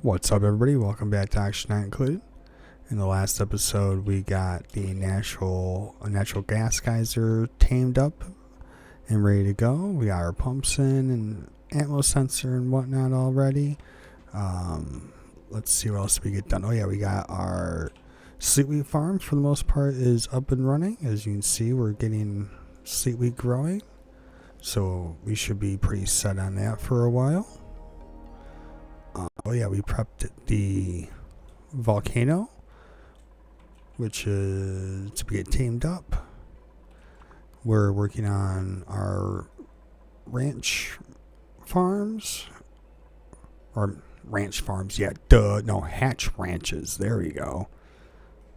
What's up, everybody? Welcome back to Action Not Included. In the last episode, we got the natural gas geyser tamed up and ready to go. We got our pumps in and atmo sensor and whatnot already. Let's see what else we get done. Oh yeah, we got our sleet wheat farm for the most part is up and running. As you can see, we're getting sleet wheat growing, so we should be pretty set on that for a while. Oh yeah, we prepped the volcano, which is to get tamed up. We're working on our ranch farms, hatch ranches. There we go.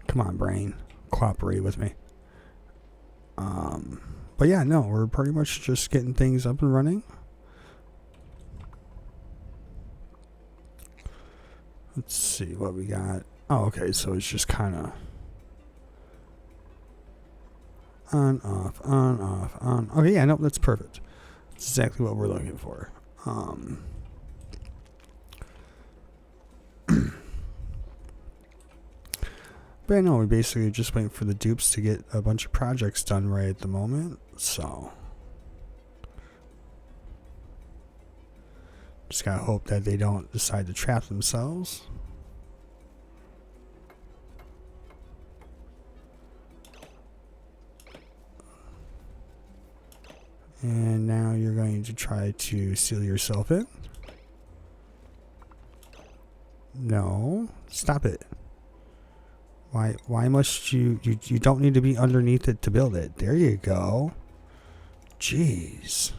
Come on, brain, cooperate with me. But yeah, no, we're pretty much just getting things up and running. Let's see what we got. Oh, okay, so it's just kind of on, off. Okay, yeah, nope, that's perfect. That's exactly what we're looking for. But I know we're basically just waiting for the dupes to get a bunch of projects done right at the moment, so just gotta hope that they don't decide to trap themselves. And now you're going to try to seal yourself in. No, stop it. Why must you don't need to be underneath it to build it. There you go. Jeez.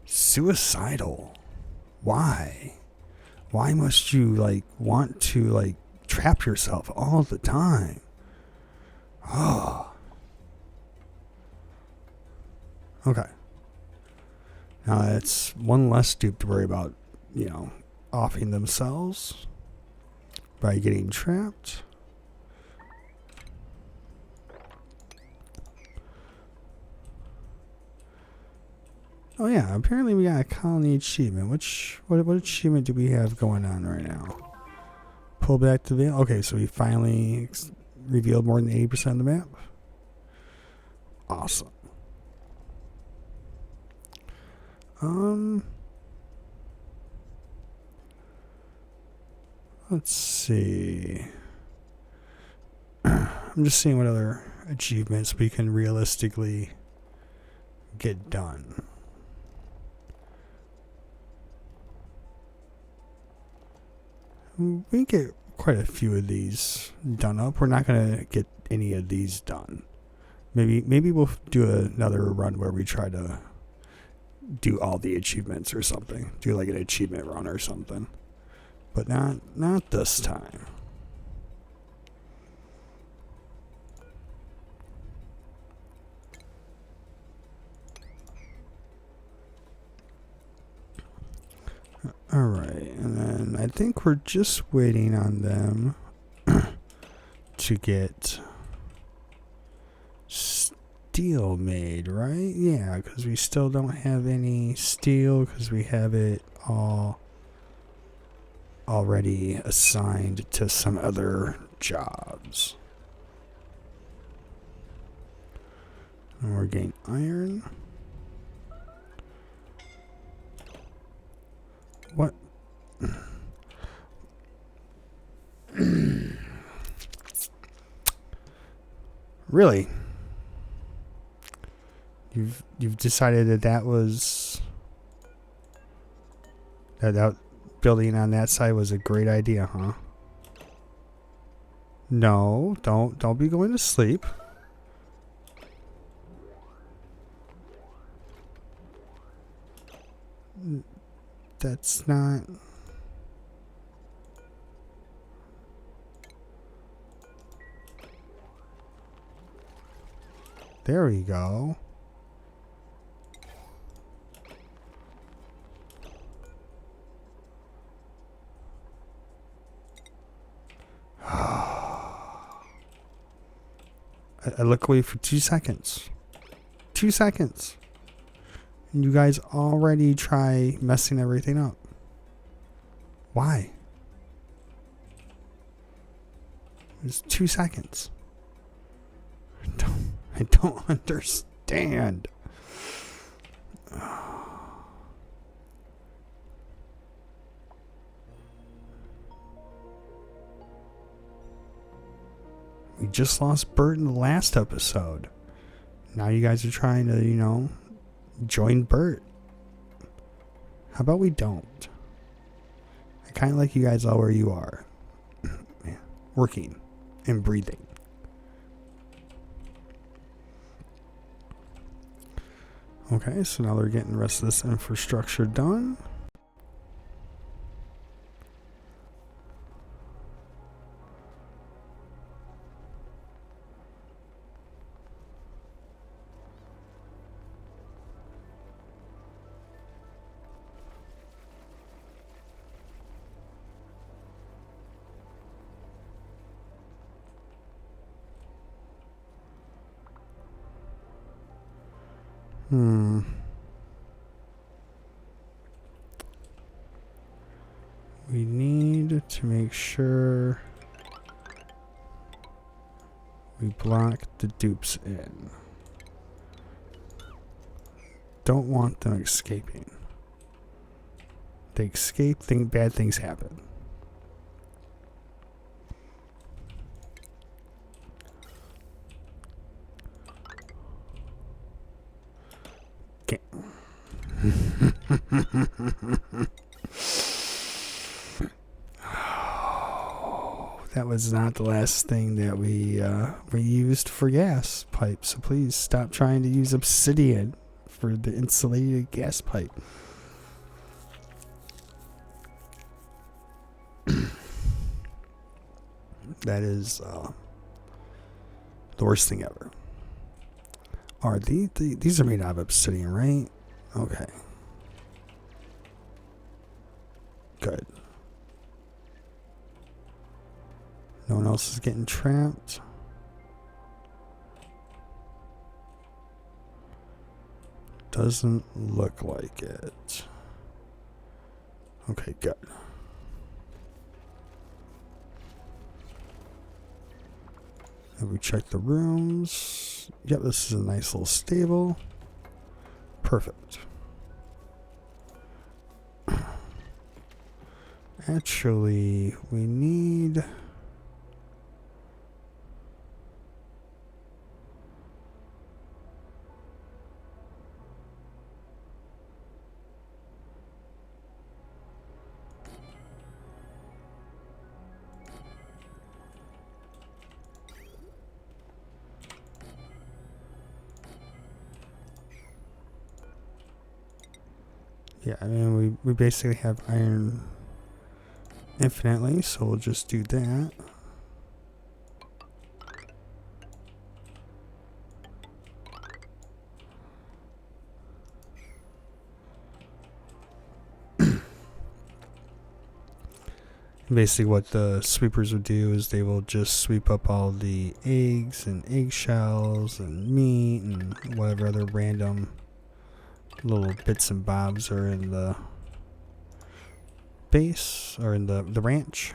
Suicidal. Why must you want to trap yourself all the time? Oh. Okay. Now that's one less dupe to worry about, offing themselves by getting trapped. Oh yeah, apparently we got a colony achievement. What achievement do we have going on right now? Pull back the veil. Okay, so we finally revealed more than 80% of the map. Awesome. Let's see. I'm just seeing what other achievements we can realistically get done. We get quite a few of these done up. We're not going to get any of these done. Maybe we'll do another run where we try to do all the achievements or something. Do like an achievement run or something. But not this time. Alright, and then I think we're just waiting on them to get steel made, right? Yeah, because we still don't have any steel because we have it all already assigned to some other jobs. And we're getting iron. What? Really? You've decided that was that building on that side was a great idea, huh? No, don't be going to sleep. That's not. There we go. I look away for 2 seconds. 2 seconds. And you guys already try messing everything up. Why? It's 2 seconds. I don't understand. We just lost Bert in the last episode. Now you guys are trying to, join Bert. How about we don't? I kind of like you guys all where you are. Working and breathing. Okay, so now they're getting the rest of this infrastructure done. We need to make sure we block the dupes in. Don't want them escaping. They escape, bad things happen. Okay. That was not the last thing that we used for gas pipes. So please stop trying to use obsidian for the insulated gas pipe. That is the worst thing ever. Are these are made out of obsidian, right? Okay. Good. No one else is getting trapped. Doesn't look like it. Okay, good. And we check the rooms. Yep, this is a nice little stable. Perfect. Actually, we need... Yeah, I mean, we basically have iron infinitely, so we'll just do that. Basically what the sweepers would do is they will just sweep up all the eggs and eggshells and meat and whatever other random little bits and bobs are in the base or in the ranch.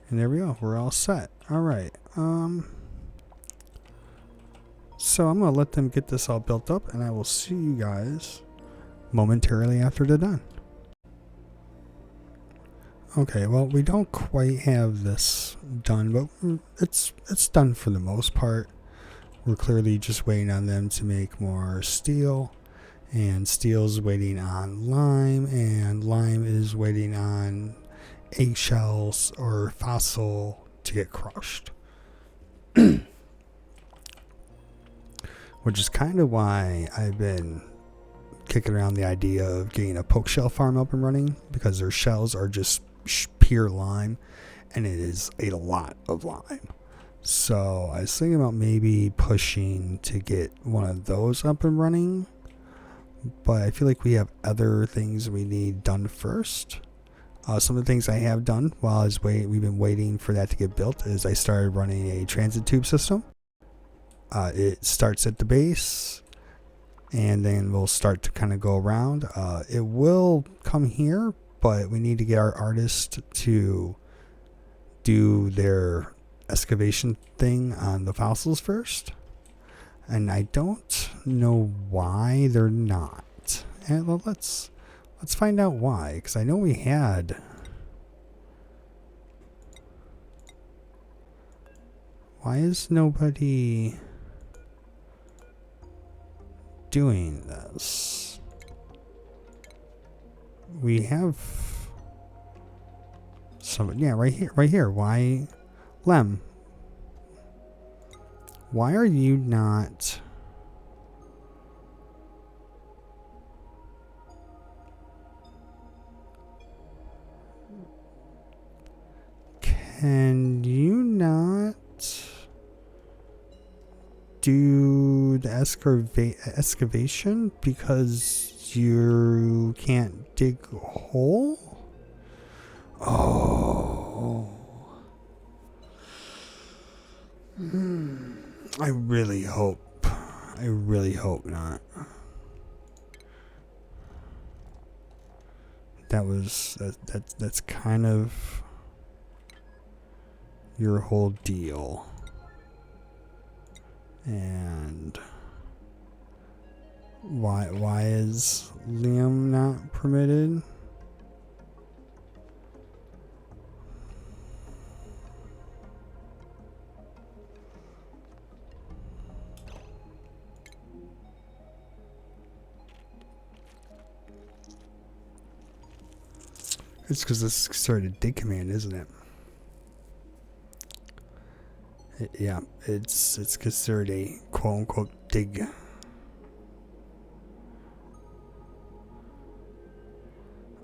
And there we go, we're all set. All right, so I'm gonna let them get this all built up, and I will see you guys momentarily after they're done. Okay, well, we don't quite have this done, but it's done for the most part. We're clearly just waiting on them to make more steel, and steel's waiting on lime, and lime is waiting on eggshells or fossil to get crushed. Which is kind of why I've been kicking around the idea of getting a poke shell farm up and running, because their shells are just pure lime, and it is a lot of lime. So I was thinking about maybe pushing to get one of those up and running, but I feel like we have other things we need done first. Some of the things I have done while we've been waiting for that to get built is I started running a transit tube system. It starts at the base, and then we'll start to kind of go around. It will come here, but we need to get our artist to do their excavation thing on the fossils first. And I don't know why they're not. And well, let's find out why, because I know we had. Why is nobody doing this? We have some, yeah, right here. Why, Lem? Why are you not? Can you not do the excavation because you can't dig a hole? Oh. I really hope not. That's kind of your whole deal. And why is Liam not permitted? It's because this is sort of dig command, isn't it? Yeah, it's considered a quote unquote dig.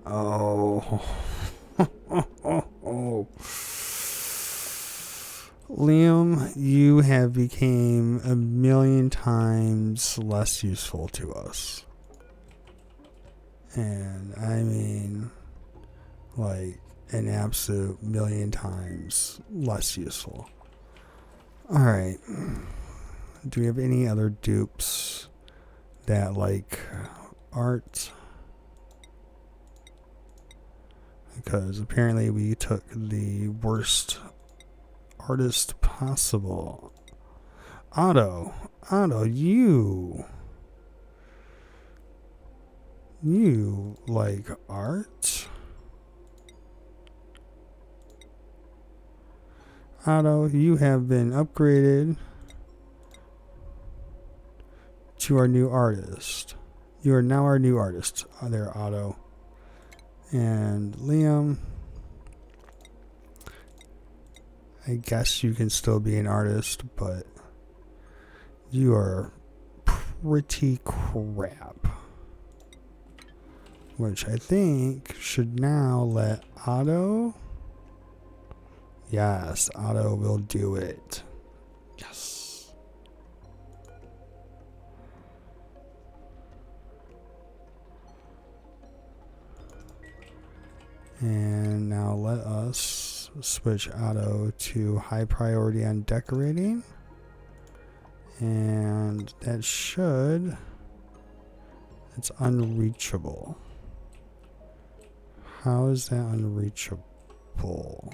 Oh. Liam, you have became a million times less useful to us. And I mean, like, an absolute million times less useful. Alright. Do we have any other dupes that like art? Because apparently we took the worst artist possible. Otto, you like art? Otto, you have been upgraded to our new artist. You are now our new artist. There, Otto. And Liam, I guess you can still be an artist, but you are pretty crap. Which I think should now let Otto. Yes, Otto will do it. Yes. And now let us switch Otto to high priority on decorating. And that should. It's unreachable. How is that unreachable?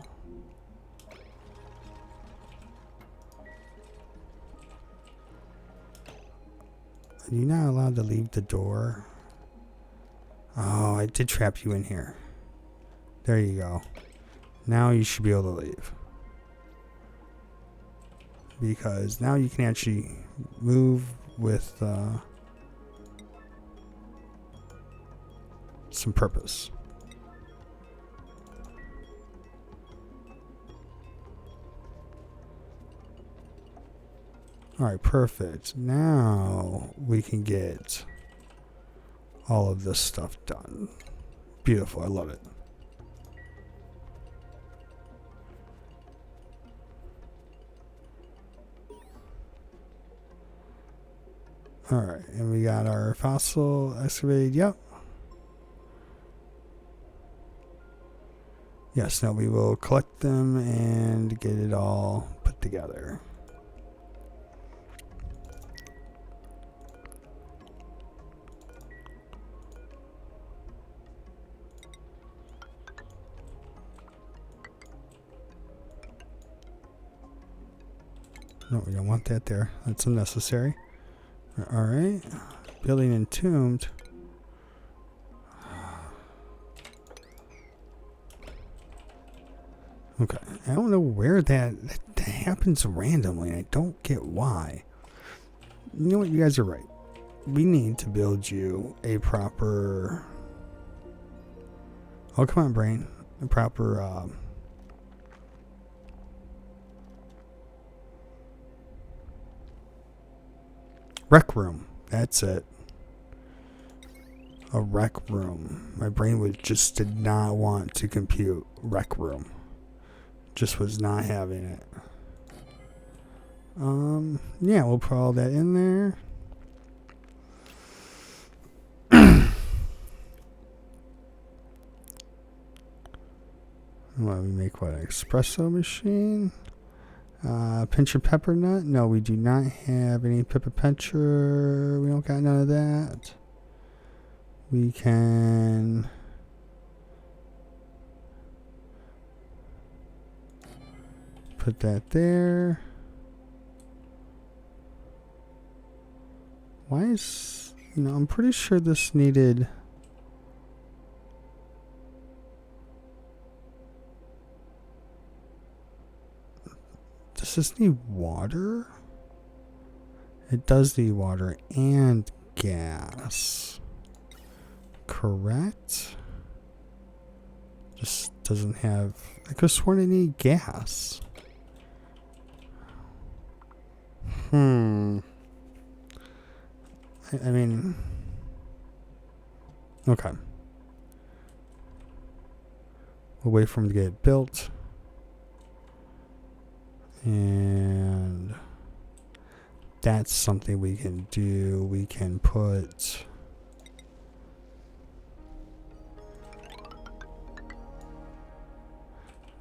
Are you not allowed to leave the door? Oh, I did trap you in here. There you go. Now you should be able to leave. Because now you can actually move with some purpose. Alright, perfect. Now we can get all of this stuff done. Beautiful, I love it. Alright, and we got our fossil excavated, yep. Yes, now we will collect them and get it all put together. No, we don't want that there. That's unnecessary. Alright. Building entombed. Okay. I don't know where that happens randomly. I don't get why. You know what? You guys are right. We need to build you a proper... Oh, come on, brain. A proper... rec room. That's it. A rec room. My brain did not want to compute rec room. Just was not having it. Yeah, we'll put all that in there. What do we make? What, an espresso machine? Pincher pepper nut? No, we do not have any pepper pincher. We don't got none of that. We can... put that there. Why is... I'm pretty sure this needed... Does this need water? It does need water and gas. Correct? Just doesn't have... I could have sworn it needed gas. I mean... Okay. We'll wait for him to get built. And that's something we can do. We can put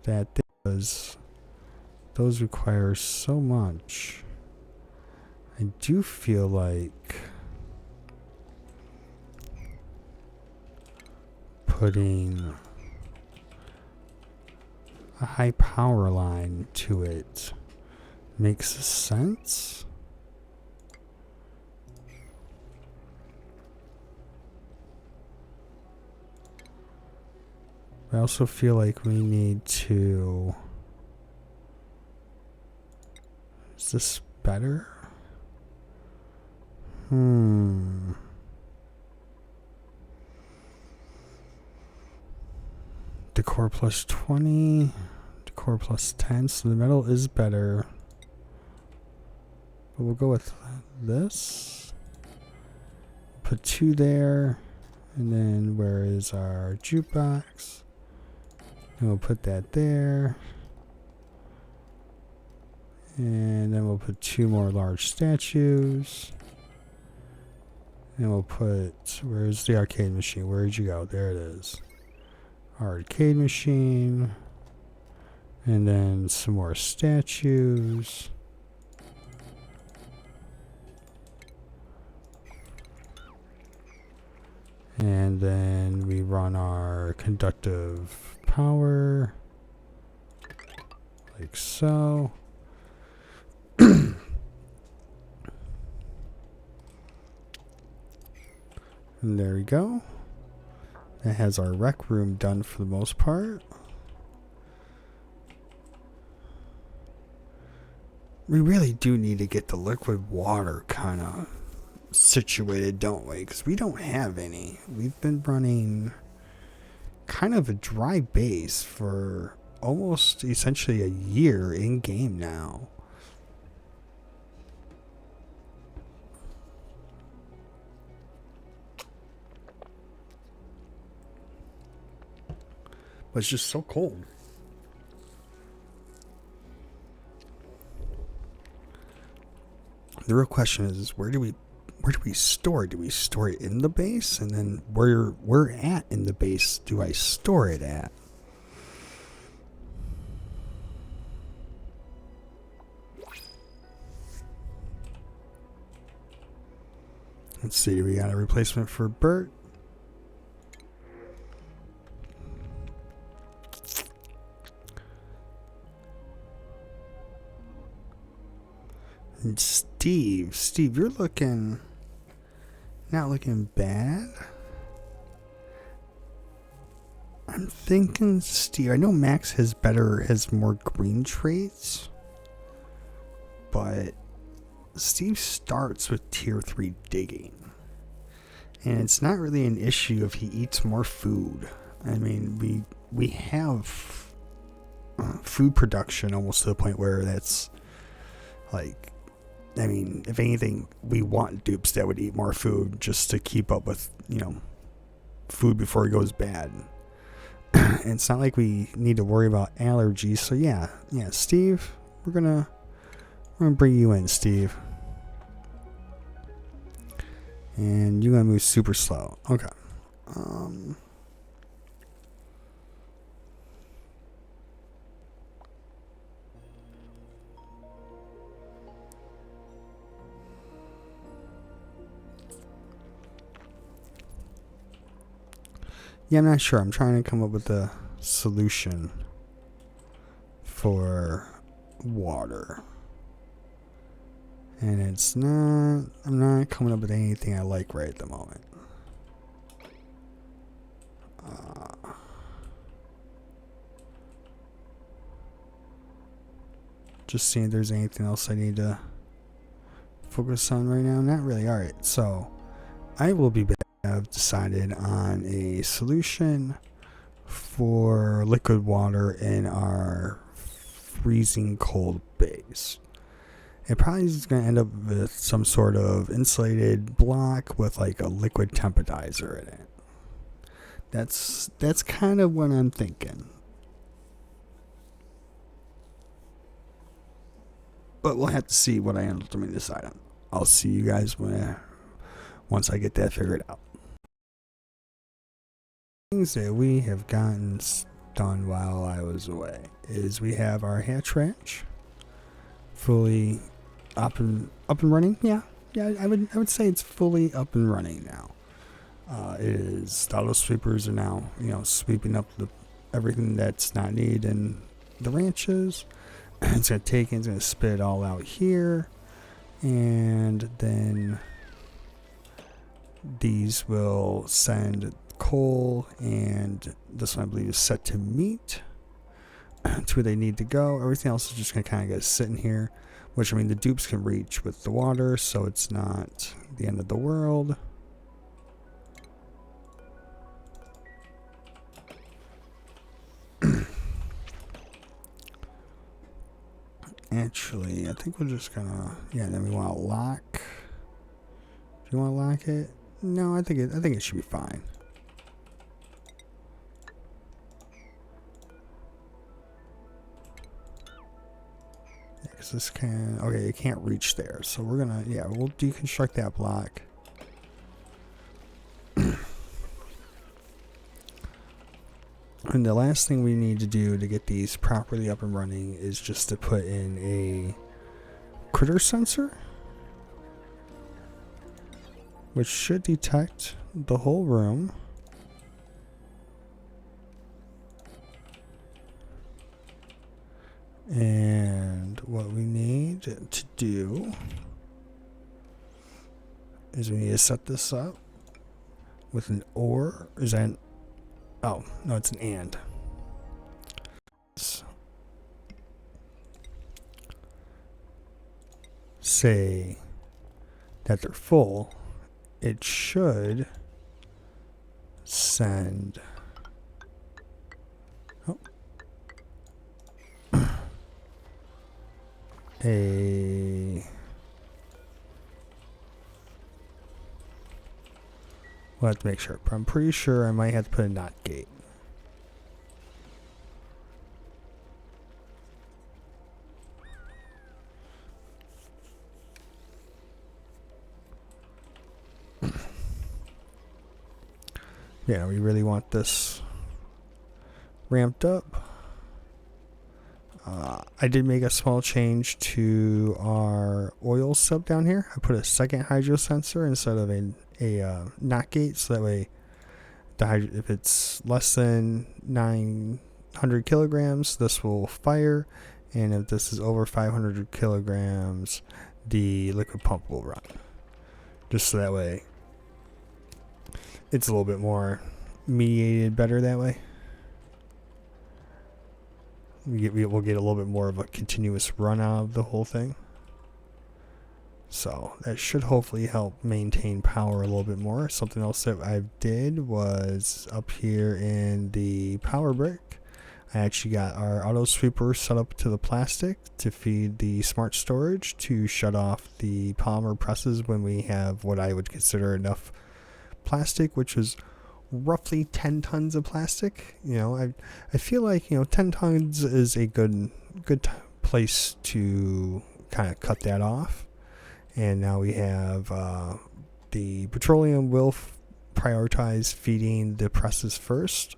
that does. Those require so much. I do feel like putting a high power line to it makes sense. I also feel like we need to... Is this better? Decor plus 20. Decor plus 10. So the metal is better. But we'll go with this. Put 2 there. And then where is our jukebox? And we'll put that there. And then we'll put 2 more large statues. And we'll put... Where's the arcade machine? Where did you go? There it is. Arcade machine. And then some more statues. And then we run our conductive power. Like so. And there we go. That has our rec room done for the most part. We really do need to get the liquid water kind of situated, don't we? Because we don't have any. We've been running kind of a dry base for almost essentially a year in game now. But it's just so cold. The real question is, where do we store it? Do we store it in the base? And then where at in the base do I store it at? Let's see, we got a replacement for Bert. And Steve, you're not looking bad. I'm thinking Steve. I know Max has more green traits, but Steve starts with tier 3 digging. And it's not really an issue if he eats more food. I mean, we have food production almost to the point where that's like, I mean, if anything, we want dupes that would eat more food just to keep up with, food before it goes bad. And it's not like we need to worry about allergies. So yeah, Steve, we're gonna bring you in, Steve. And you're gonna move super slow. Okay. Yeah, I'm not sure. I'm trying to come up with a solution for water. And I'm not coming up with anything I like right at the moment. Just seeing if there's anything else I need to focus on right now. Not really. Alright, so I will be back. I've decided on a solution for liquid water in our freezing cold base. It probably is going to end up with some sort of insulated block with like a liquid temperizer in it. That's kind of what I'm thinking. But we'll have to see what I ultimately decide on. I'll see you guys once I get that figured out. Things that we have gotten done while I was away is we have our hatch ranch fully up and running. Yeah, I would say it's fully up and running now. It is the auto sweepers are now sweeping up everything that's not needed in the ranches. It's gonna spit it all out here, and then these will send coal, and this one I believe is set to meat to where they need to go. Everything else is just gonna kind of get sitting here, which I mean the dupes can reach with the water, so it's not the end of the world. Actually, I think we're just gonna then we want to lock. Do you want to lock it? No, I think it should be fine. Because this it can't reach there, so we're gonna we'll deconstruct that block. And the last thing we need to do to get these properly up and running is just to put in a critter sensor, which should detect the whole room. And what we need to do is we need to set this up with an OR. Is that oh, no, it's an AND. Say that they're full, it should send we'll have to make sure, but I'm pretty sure I might have to put a NOT gate. Yeah, we really want this ramped up. I did make a small change to our oil sub down here. I put a second hydro sensor instead of a NOT gate, so that way if it's less than 900 kilograms, this will fire, and if this is over 500 kilograms, the liquid pump will run. Just so that way it's a little bit more mediated better that way. We'll get a little bit more of a continuous run out of the whole thing. So that should hopefully help maintain power a little bit more. Something else that I did was up here in the power brick, I actually got our auto sweeper set up to the plastic to feed the smart storage to shut off the polymer presses when we have what I would consider enough plastic, which is roughly 10 tons of plastic. You know, I feel like, 10 tons is a good place to kind of cut that off. And now we have the petroleum will prioritize feeding the presses first,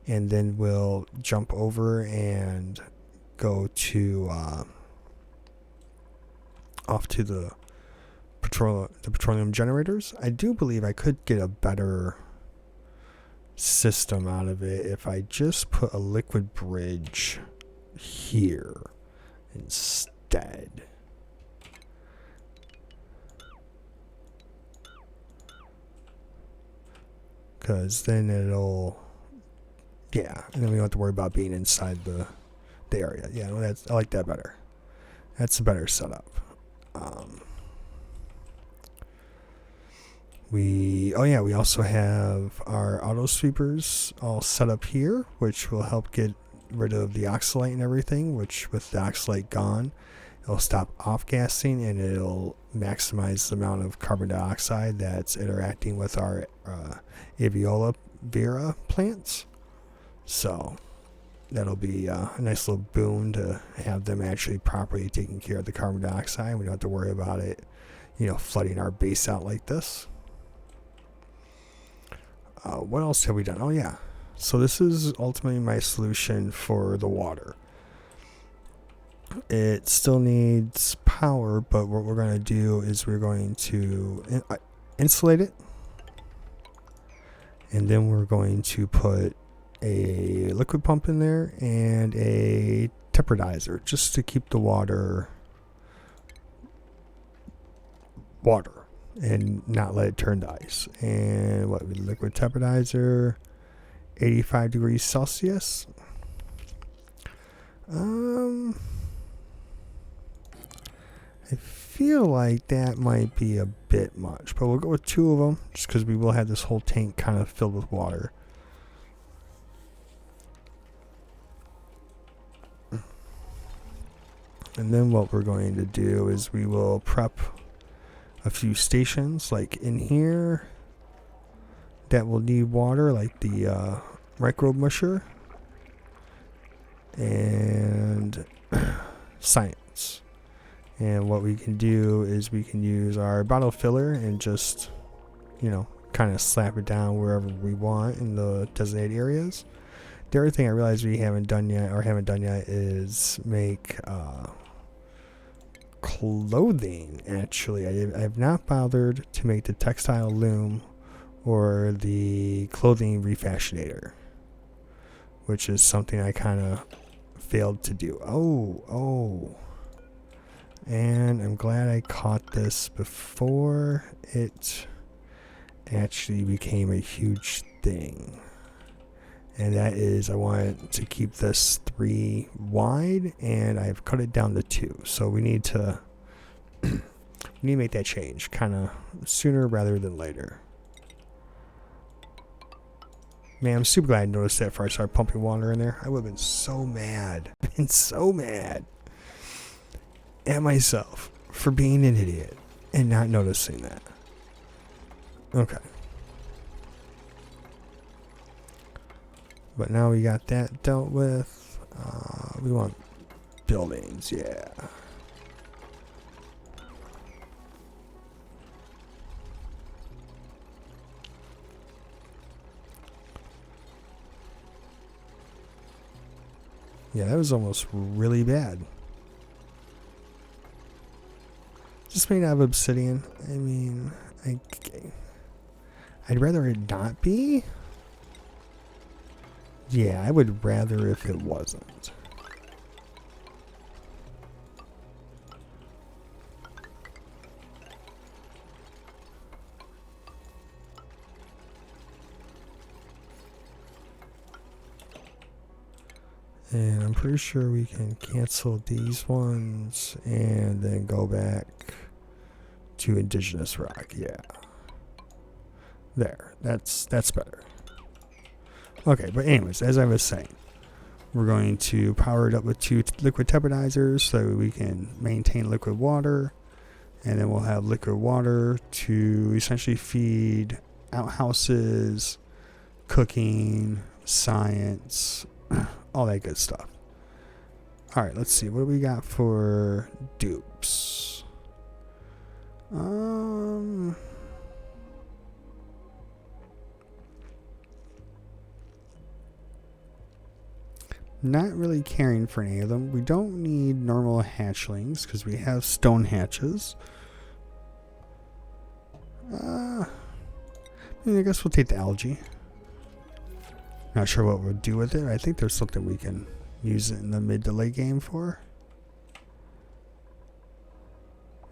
and then we'll jump over and go to off to the petroleum generators. I do believe I could get a better system out of it if I just put a liquid bridge here instead. Because then it'll, and then we don't have to worry about being inside the area. Yeah, well, I like that better. That's a better setup. We also have our auto sweepers all set up here, which will help get rid of the oxalate and everything, which with the oxalate gone, it'll stop off-gassing and it'll maximize the amount of carbon dioxide that's interacting with our Aviola vera plants. So that'll be a nice little boon to have them actually properly taking care of the carbon dioxide. We don't have to worry about it, flooding our base out like this. What else have we done? Oh yeah. So this is ultimately my solution for the water. It still needs power, but what we're going to do is we're going to insulate it, and then we're going to put a liquid pump in there and a temperizer just to keep the water and not let it turn to ice. And liquid temperizer, 85 degrees Celsius. I feel like that might be a bit much, but we'll go with 2 of them just because we will have this whole tank kind of filled with water. And then what we're going to do is we will prep a few stations like in here that will need water, like the microbe musher and science. And what we can do is we can use our bottle filler and just, kind of slap it down wherever we want in the designated areas. The other thing I realized we haven't done yet is make clothing. Actually, I have not bothered to make the textile loom or the clothing refashionator, which is something I kind of failed to do. And I'm glad I caught this before it actually became a huge thing. And that is, I want to keep this 3 wide, and I've cut it down to 2. So we need to make that change kind of sooner rather than later. Man, I'm super glad I noticed that before I started pumping water in there. I would have been so mad. At myself for being an idiot and not noticing that. Okay. But now we got that dealt with. We want buildings, yeah. Yeah, that was almost really bad. Just made out of obsidian. I mean, I'd rather it not be. Yeah, I would rather if it wasn't. And I'm pretty sure we can cancel these ones and then go back to indigenous rock. Yeah. There. That's better. Okay, but anyways, as I was saying, we're going to power it up with 2 liquid tepidizers so we can maintain liquid water. And then we'll have liquid water to essentially feed outhouses, cooking, science, all that good stuff. All right, let's see. What do we got for dupes? Not really caring for any of them. We don't need normal hatchlings because we have stone hatches. I guess we'll take the algae. Not sure what we'll do with it. I think there's something we can use it in the mid to late game for.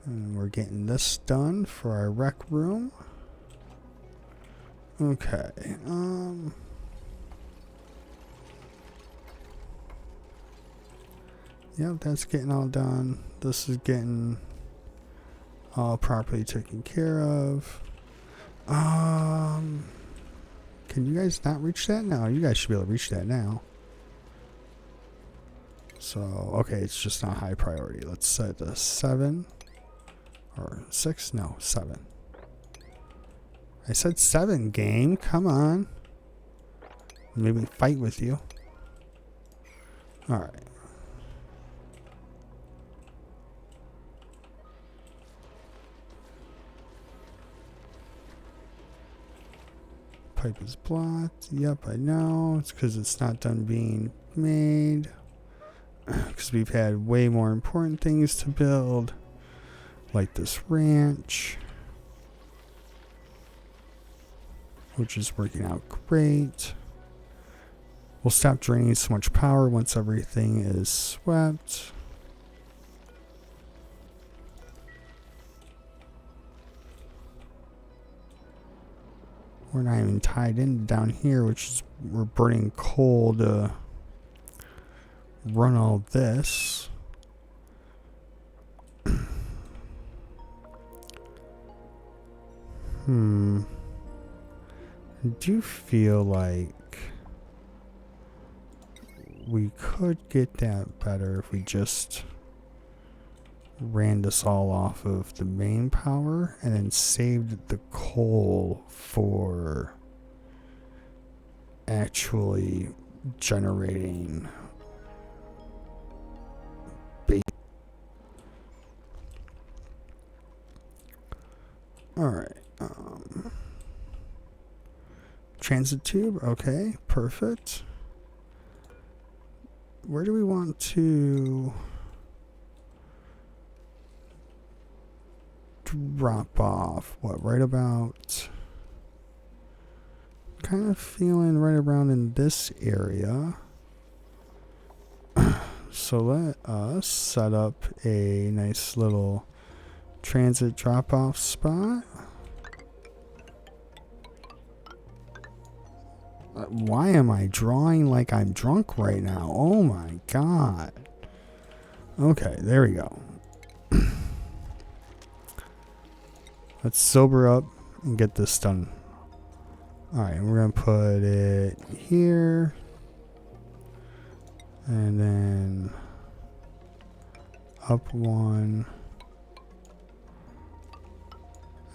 And we're getting this done for our rec room. Okay. Yep, that's getting all done. This is getting all properly taken care of. Can you guys not reach that? No, you guys should be able to reach that now. So, okay, it's just not high priority. Let's set the 7 or 6. No, 7. I said 7, game. Come on. Maybe fight with you. All right. Pipe is blocked. Yep, I know. It's because it's not done being made. Because we've had way more important things to build. Like this ranch. Which is working out great. We'll stop draining so much power once everything is swept. We're not even tied in down here, which is we're burning coal to run all this. I do feel like we could get that better if we just ran this all off of the main power and then saved the coal for actually generating base. All right. Transit tube. Okay, perfect. Where do we want to drop off? What, right about, kind of feeling right around in this area. So let us set up a nice little transit drop off spot. Why am I drawing like I'm drunk right now? Oh my god. Okay, there we go. Let's sober up and get this done. Alright, we're going to put it here. And then up 1.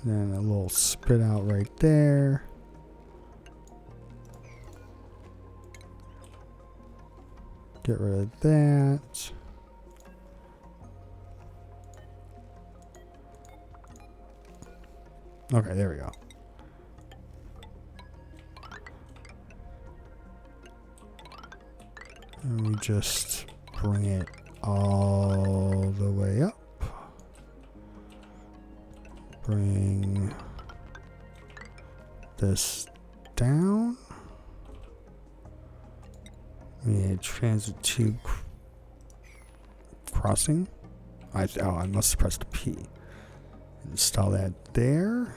And then a little spit out right there. Get rid of that. Okay, there we go. And we just bring it all the way up. Bring this down. We need transit tube crossing. I must have pressed P. Install that there.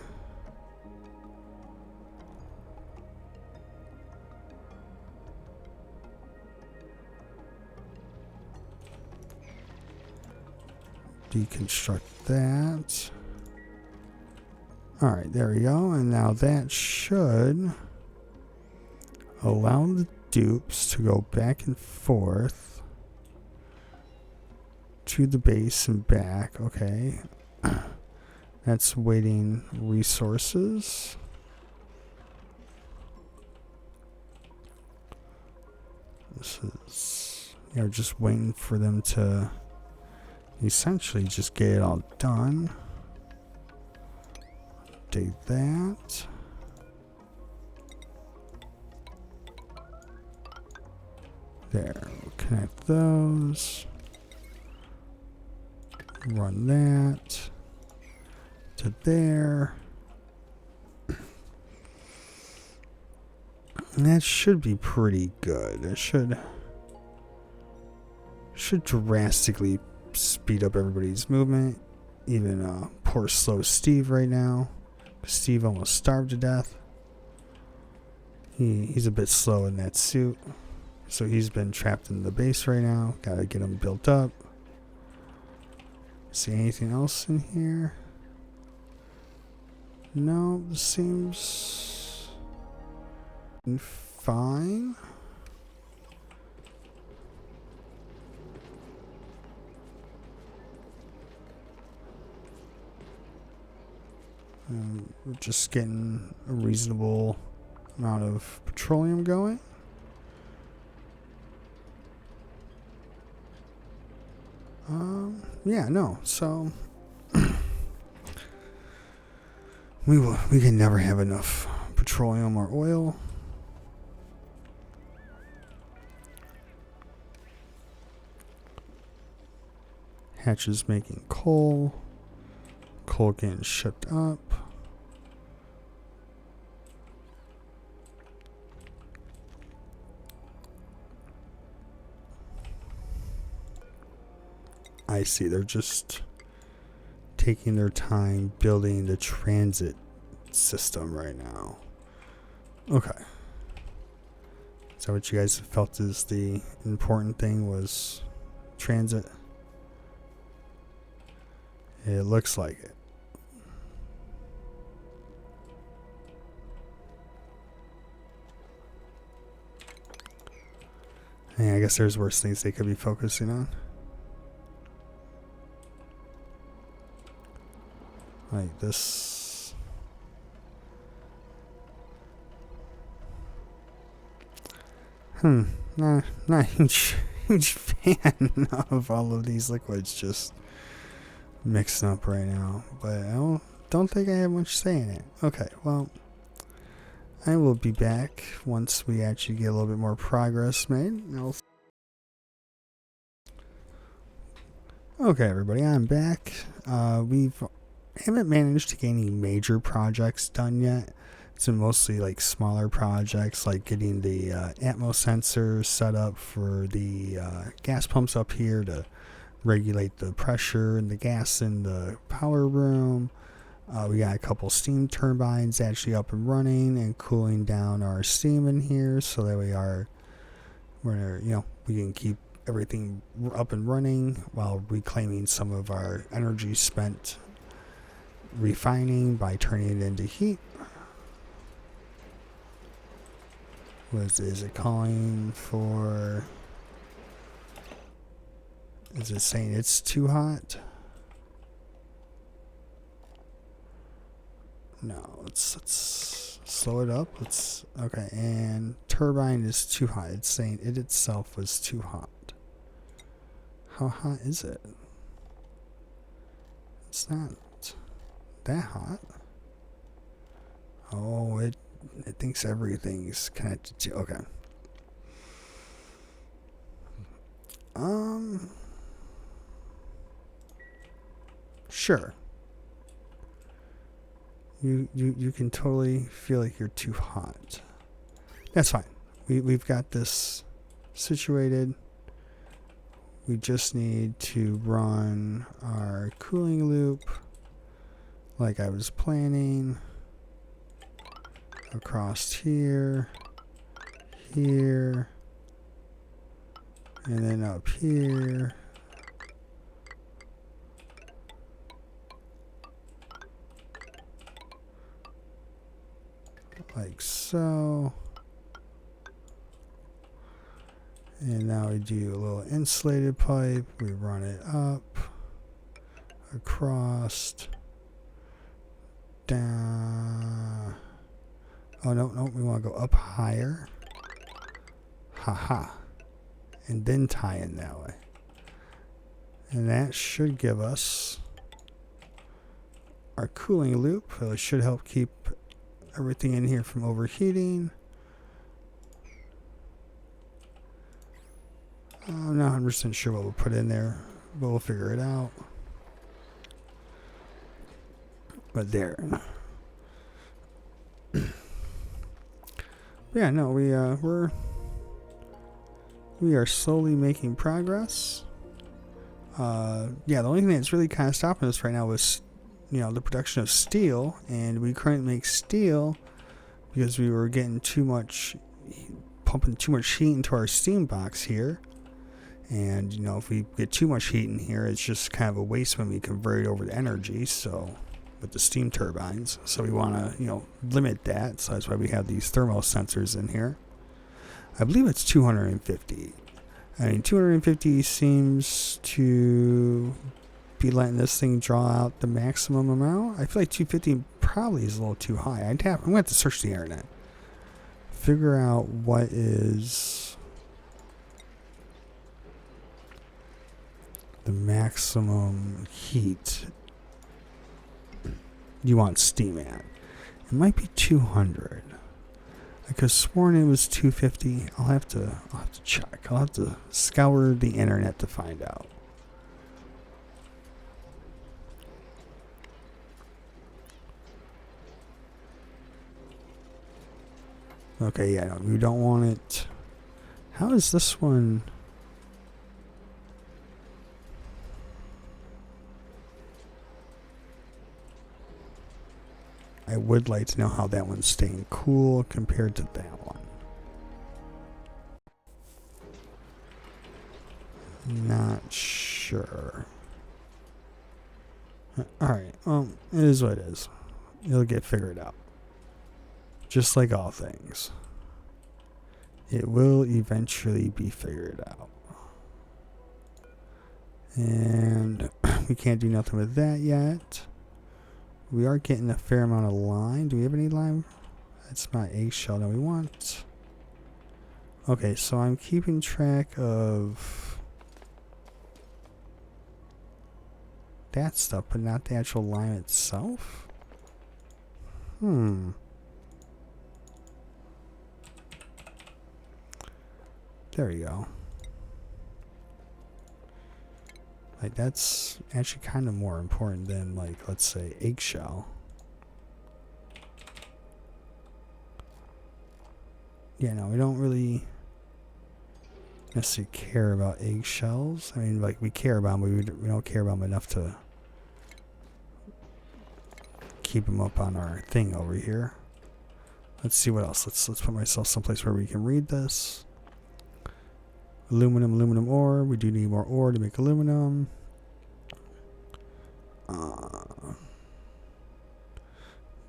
deconstruct that. Alright, there we go. And now that should allow the dupes to go back and forth to the base and back. Okay. That's waiting resources. This is, just waiting for them to essentially just get it all done. Update that. There, we'll connect those. Run that to there. And that should be pretty good. It should drastically speed up everybody's movement. Even poor slow Steve right now. Steve almost starved to death. He's a bit slow in that suit. So he's been trapped in the base right now. Gotta get him built up. See anything else in here? No, this seems fine. We're just getting a reasonable amount of petroleum going. Yeah, no, so we can never have enough petroleum or oil. Hatch is making coal. Coal getting shipped up. I see, they're just taking their time building the transit system right now. Okay. Is that what you guys felt is the important thing, was transit? It looks like it. Yeah, I guess there's worse things they could be focusing on. Like this. Not a huge fan of all of these liquids just mixing up right now. But I don't think I have much say in it. Okay, well, I will be back once we actually get a little bit more progress made. Okay, everybody, I'm back. We haven't managed to get any major projects done yet. It's been mostly like smaller projects, like getting the Atmos sensor set up for the gas pumps up here to regulate the pressure and the gas in the power room. We got a couple steam turbines actually up and running and cooling down our steam in here, so that we can keep everything up and running while reclaiming some of our energy spent refining by turning it into heat. Is it calling for? Is it saying it's too hot? No, let's slow it up. Okay, and turbine is too hot. It's saying it itself was too hot. How hot is it? It's not that hot. Oh, it thinks everything's connected to. Okay. Sure. You can totally feel like you're too hot. That's fine. We've got this situated. We just need to run our cooling loop like I was planning across here, and then up here, like so. And now we do a little insulated pipe. We run it up, across, down. Oh, no, we want to go up higher. Haha. And then tie in that way. And that should give us our cooling loop. It should help keep everything in here from overheating. I'm not 100% sure what we'll put in there, but we'll figure it out. But there. Yeah, no, we are slowly making progress. Yeah, the only thing that's really kind of stopping us right now was, the production of steel, and we couldn't make steel because we were getting pumping too much heat into our steam box here. And, if we get too much heat in here, it's just kind of a waste when we convert it over to energy, so, with the steam turbines. So we want to, limit that, so that's why we have these thermal sensors in here. I believe it's 250. I mean, 250 seems to be letting this thing draw out the maximum amount. I feel like 250 probably is a little too high. I'm going to have to search the internet. Figure out what is the maximum heat you want steam at. It might be 200. I could have sworn it was 250. I'll have to check. I'll have to scour the internet to find out. Okay, yeah, no, we don't want it. How is this one? I would like to know how that one's staying cool compared to that one. Not sure. Alright, well, it is what it is. It'll get figured out. Just like all things. It will eventually be figured out. And we can't do nothing with that yet. We are getting a fair amount of lime. Do we have any lime? That's not eggshell that we want. Okay, so I'm keeping track of that stuff, but not the actual lime itself. There we go. Like, that's actually kind of more important than, like, let's say, eggshell. Yeah, no, we don't really necessarily care about eggshells. I mean, like, we care about them, but we don't care about them enough to keep them up on our thing over here. Let's see what else. Let's put myself someplace where we can read this. Aluminum ore. We do need more ore to make aluminum.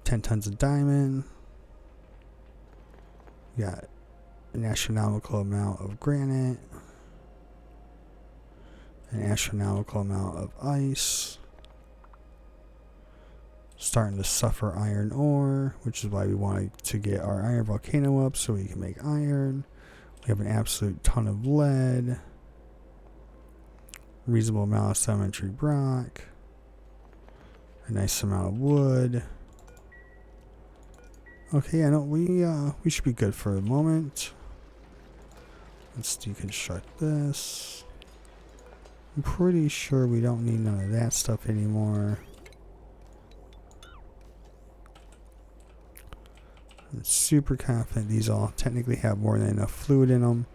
10 tons of diamond. We got an astronomical amount of granite. An astronomical amount of ice. Starting to suffer iron ore, which is why we wanted to get our iron volcano up so we can make iron. We have an absolute ton of lead. Reasonable amount of sedimentary rock. A nice amount of wood. Okay, yeah, no, we should be good for the moment. Let's deconstruct this. I'm pretty sure we don't need none of that stuff anymore. I'm super confident these all technically have more than enough fluid in them.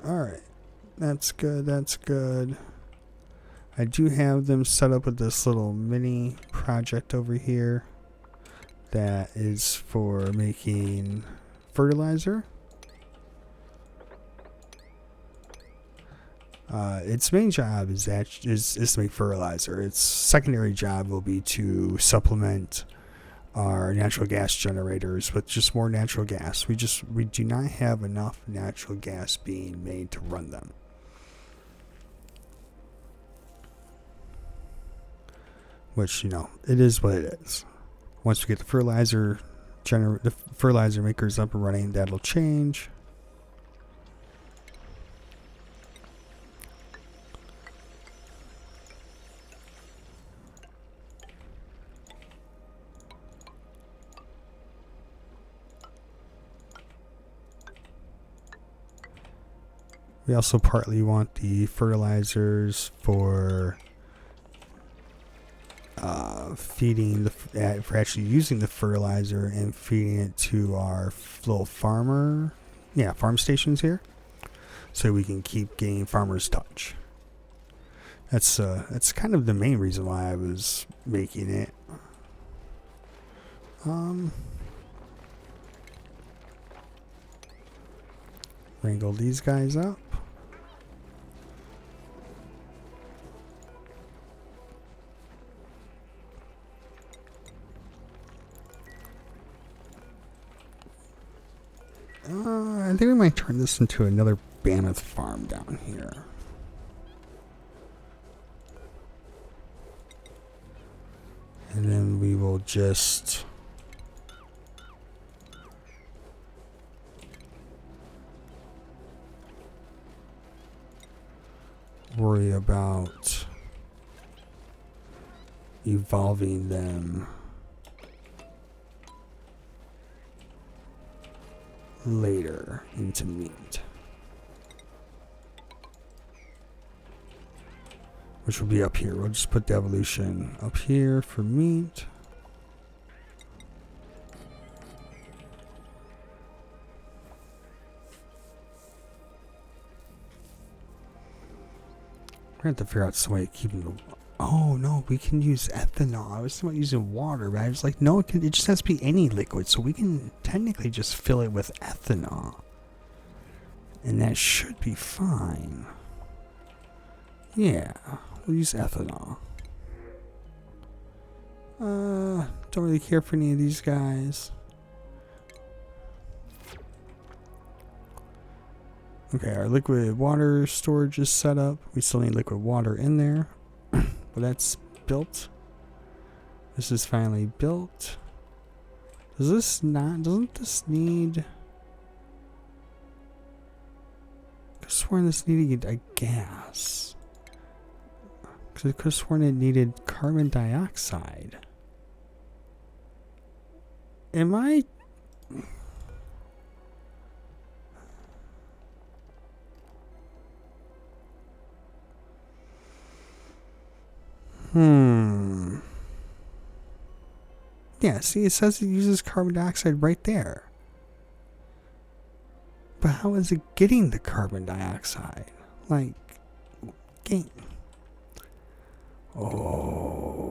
Alright, that's good, that's good. I do have them set up with this little mini project over here that is for making fertilizer. Its main job is to make fertilizer. Its secondary job will be to supplement our natural gas generators with just more natural gas. We do not have enough natural gas being made to run them. Which, it is what it is. Once we get the fertilizer makers up and running, that'll change. We also partly want the fertilizers for for actually using the fertilizer and feeding it to our little farm stations here, so we can keep getting farmers' touch. That's kind of the main reason why I was making it. Wrangle these guys up. I think we might turn this into another mammoth farm down here. And then we will just worry about evolving them later into meat, which will be up here. We'll just put the evolution up here for meat. We're going to have to figure out some way of keeping the... Oh, no, we can use ethanol. I was thinking about using water, but I was like, no, it just has to be any liquid, so we can technically just fill it with ethanol. And that should be fine. Yeah, we'll use ethanol. Don't really care for any of these guys. Okay, our liquid water storage is set up. We still need liquid water in there. Well, that's built. This is finally built. Doesn't this need... I could have sworn this needed a gas. Because I could have sworn it needed carbon dioxide. Am I... Yeah, see, it says it uses carbon dioxide right there. But how is it getting the carbon dioxide? Like, game. Oh.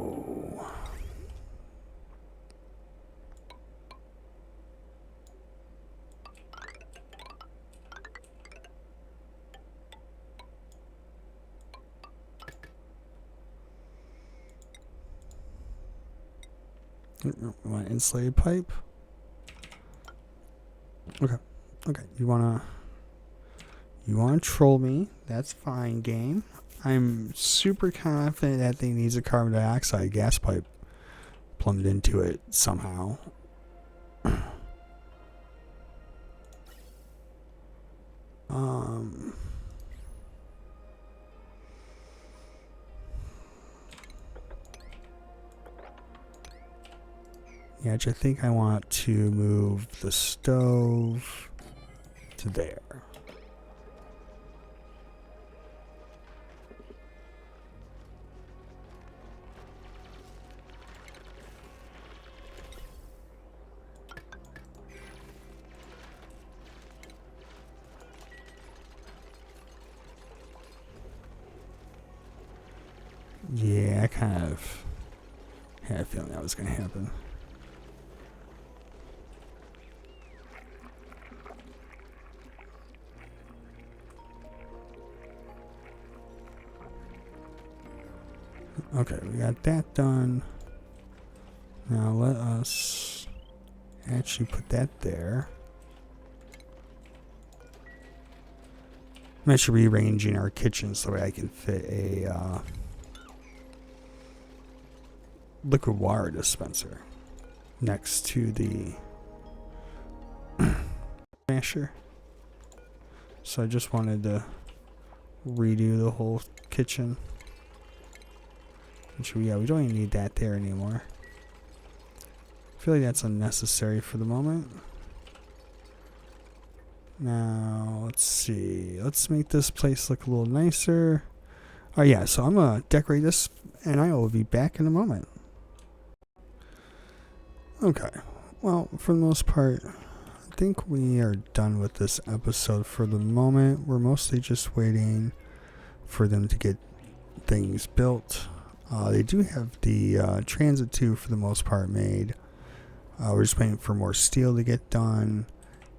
Want an insulated pipe? Okay. You wanna troll me? That's fine, game. I'm super confident that thing needs a carbon dioxide gas pipe plumbed into it somehow. Yeah, I think I want to move the stove to there. Yeah, I kind of had a feeling that was going to happen. Okay, we got that done. Now let us actually put that there. I'm actually rearranging our kitchen so that I can fit a liquid water dispenser next to the masher. So I just wanted to redo the whole kitchen. Which we don't even need that there anymore. I feel like that's unnecessary for the moment. Now, let's see. Let's make this place look a little nicer. Oh yeah, so I'm going to decorate this and I will be back in a moment. Okay. Well, for the most part, I think we are done with this episode for the moment. We're mostly just waiting for them to get things built. They do have the transit tube for the most part made. We're just waiting for more steel to get done.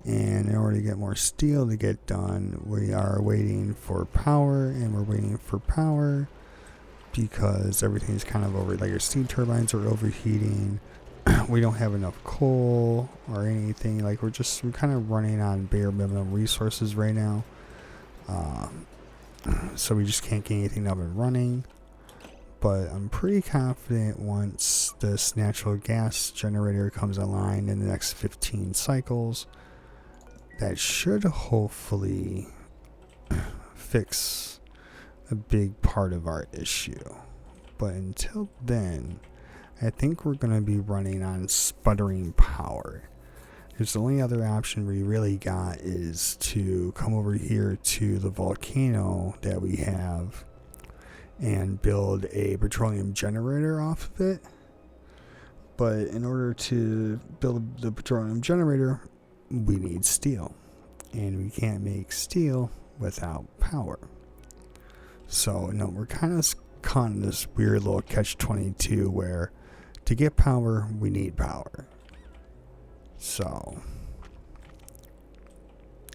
And in order to get more steel to get done, we are waiting for power. And we're waiting for power because everything's kind of over. Like our steam turbines are overheating. We don't have enough coal or anything. Like we're kind of running on bare minimum resources right now. So we just can't get anything up and running. But I'm pretty confident once this natural gas generator comes online in the next 15 cycles, that should hopefully fix a big part of our issue. But until then, I think we're going to be running on sputtering power. Because the only other option we really got is to come over here to the volcano that we have and build a petroleum generator off of it. But in order to build the petroleum generator, we need steel. And we can't make steel without power. So, no, we're kind of caught in this weird little catch-22 where to get power, we need power. So,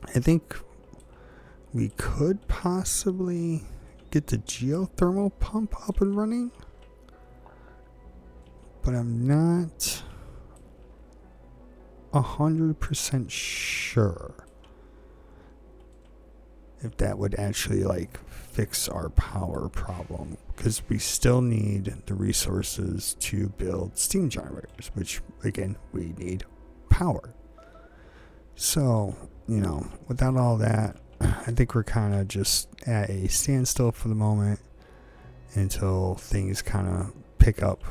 I think we could possibly get the geothermal pump up and running, but I'm not 100% sure if that would actually like fix our power problem, because we still need the resources to build steam generators, which again, we need power. So, without all that, I think we're kind of just at a standstill for the moment until things kind of pick up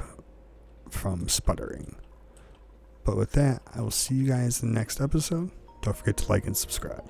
from sputtering. But with that, I will see you guys in the next episode. Don't forget to like and subscribe.